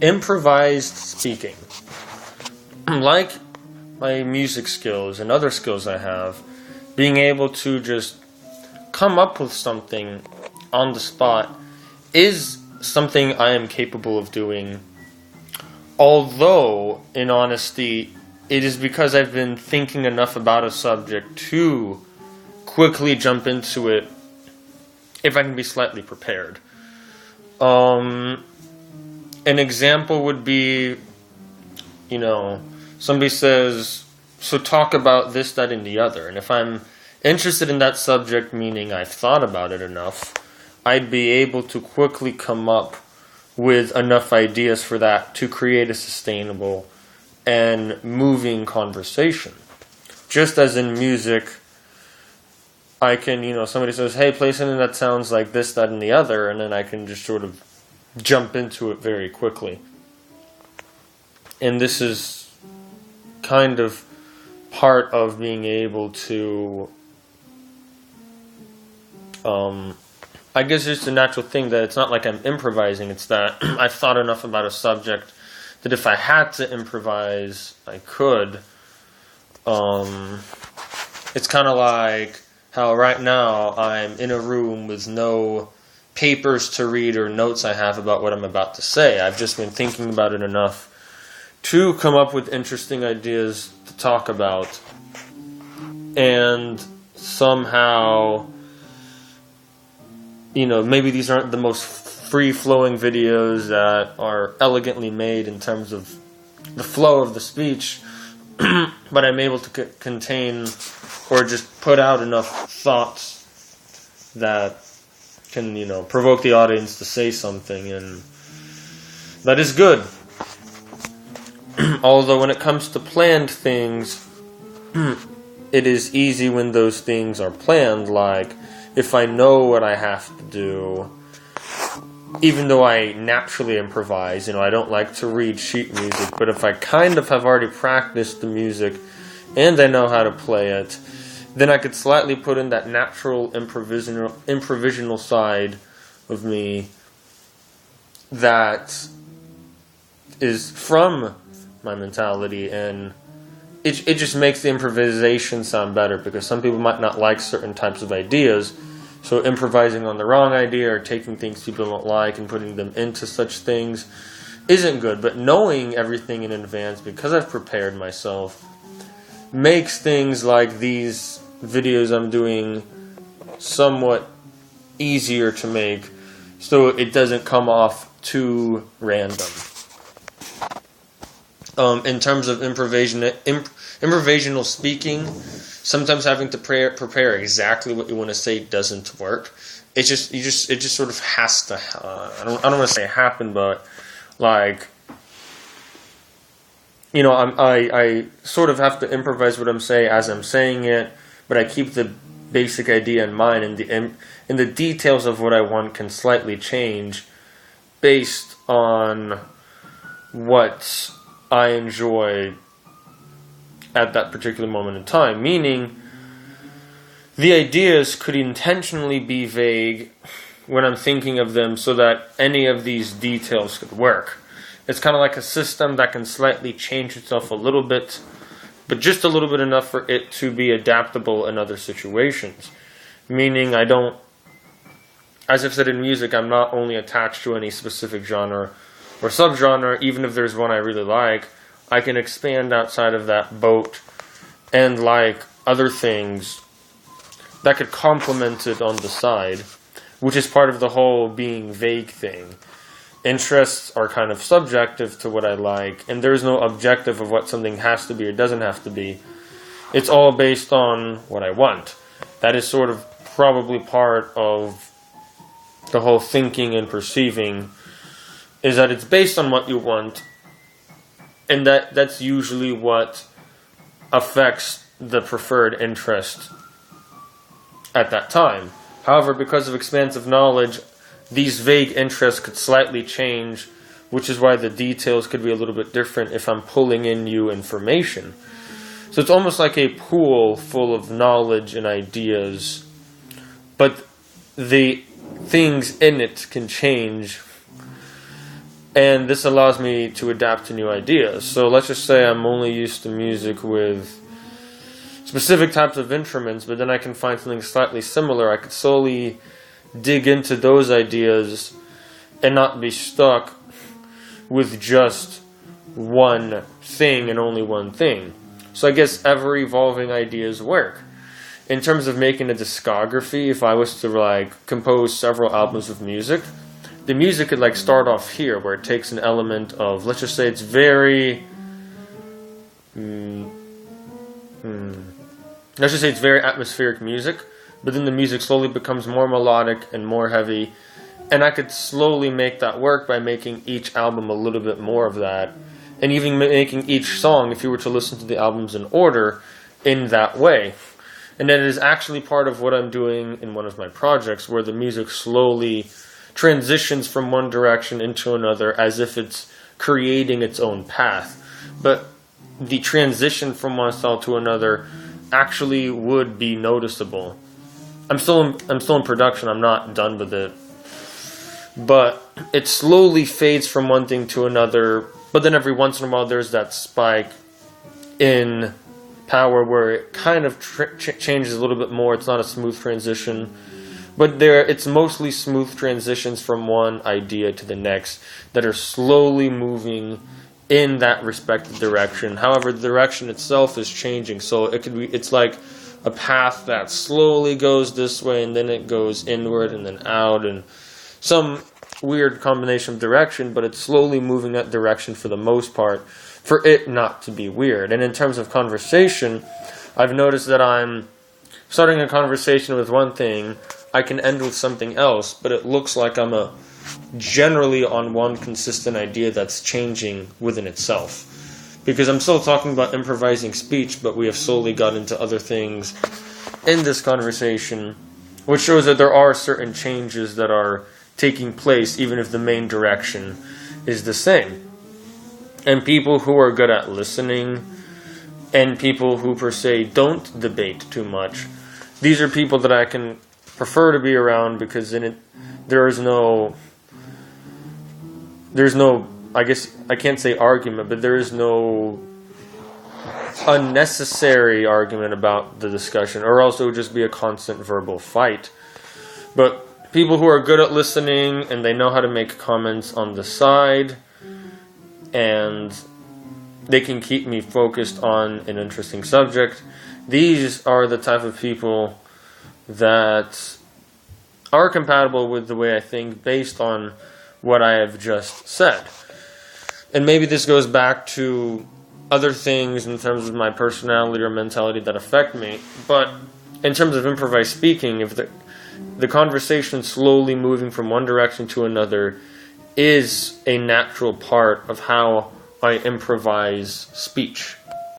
improvised speaking. Like my music skills and other skills I have, being able to just come up with something on the spot is something I am capable of doing. Although, in honesty, it is because I've been thinking enough about a subject to quickly jump into it if I can be slightly prepared. An example would be, somebody says, so talk about this, that, and the other. And if I'm interested in that subject, meaning I've thought about it enough, I'd be able to quickly come up with enough ideas for that to create a sustainable and moving conversation. Just as in music, I can, somebody says, hey, play something that sounds like this, that, and the other, and then I can just sort of jump into it very quickly. And this is kind of part of being able to, I guess it's a natural thing that it's not like I'm improvising, it's that I've thought enough about a subject that if I had to improvise, I could. It's kind of like how right now I'm in a room with no papers to read or notes I have about what I'm about to say. I've just been thinking about it enough to come up with interesting ideas to talk about. And somehow, maybe these aren't the most free-flowing videos that are elegantly made in terms of the flow of the speech, but I'm able to contain or just put out enough thoughts that can, provoke the audience to say something, and that is good. Although when it comes to planned things, it is easy when those things are planned, like if I know what I have to do, even though I naturally improvise, I don't like to read sheet music, but if I kind of have already practiced the music and I know how to play it, then I could slightly put in that natural improvisational side of me that is from my mentality, and it just makes the improvisation sound better, because some people might not like certain types of ideas, so improvising on the wrong idea or taking things people don't like and putting them into such things isn't good. But knowing everything in advance, because I've prepared myself, makes things like these videos I'm doing somewhat easier to make, so it doesn't come off too random. In terms of improvisational speaking, sometimes having to prepare exactly what you want to say doesn't work. It just sort of has to. I don't want to say happen, but like, I sort of have to improvise what I'm saying as I'm saying it, but I keep the basic idea in mind, and the details of what I want can slightly change based on what I enjoy at that particular moment in time. Meaning, the ideas could intentionally be vague when I'm thinking of them so that any of these details could work. It's kind of like a system that can slightly change itself a little bit, but just a little bit enough for it to be adaptable in other situations. Meaning, as I've said in music, I'm not only attached to any specific genre or subgenre. Even if there's one I really like, I can expand outside of that boat and like other things that could complement it on the side, which is part of the whole being vague thing. Interests are kind of subjective to what I like, and there's no objective of what something has to be or doesn't have to be. It's all based on what I want. That is sort of probably part of the whole thinking and perceiving, is that it's based on what you want, and that's usually what affects the preferred interest at that time. However, because of expansive knowledge, these vague interests could slightly change, which is why the details could be a little bit different if I'm pulling in new information. So it's almost like a pool full of knowledge and ideas, but the things in it can change And this allows me to adapt to new ideas. So let's just say I'm only used to music with specific types of instruments, but then I can find something slightly similar. I could slowly dig into those ideas and not be stuck with just one thing and only one thing. So I guess ever-evolving ideas work. In terms of making a discography, if I was to like compose several albums of music, the music could like start off here, where it takes an element of, let's just say it's very, let's just say it's very atmospheric music, but then the music slowly becomes more melodic and more heavy, and I could slowly make that work by making each album a little bit more of that, and even making each song, if you were to listen to the albums in order, in that way. And that is actually part of what I'm doing in one of my projects, where the music slowly transitions from one direction into another as if it's creating its own path. But the transition from one style to another actually would be noticeable. I'm still in production, I'm not done with it. But it slowly fades from one thing to another, but then every once in a while there's that spike in power where it kind of changes a little bit more. It's not a smooth transition. But it's mostly smooth transitions from one idea to the next that are slowly moving in that respective direction. However, the direction itself is changing, so it's like a path that slowly goes this way and then it goes inward and then out, and some weird combination of direction, but it's slowly moving that direction for the most part, for it not to be weird. And in terms of conversation, I've noticed that I'm starting a conversation with one thing, I can end with something else, but it looks like I'm generally on one consistent idea that's changing within itself. Because I'm still talking about improvising speech, but we have slowly got into other things in this conversation, which shows that there are certain changes that are taking place, even if the main direction is the same. And people who are good at listening, and people who per se don't debate too much, these are people that I can prefer to be around, because there's no, I guess I can't say argument, but there is no unnecessary argument about the discussion, or else it would just be a constant verbal fight. But people who are good at listening and they know how to make comments on the side, and they can keep me focused on an interesting subject, these are the type of people that are compatible with the way I think based on what I have just said. And maybe this goes back to other things in terms of my personality or mentality that affect me, but in terms of improvised speaking, if the conversation slowly moving from one direction to another is a natural part of how I improvise speech.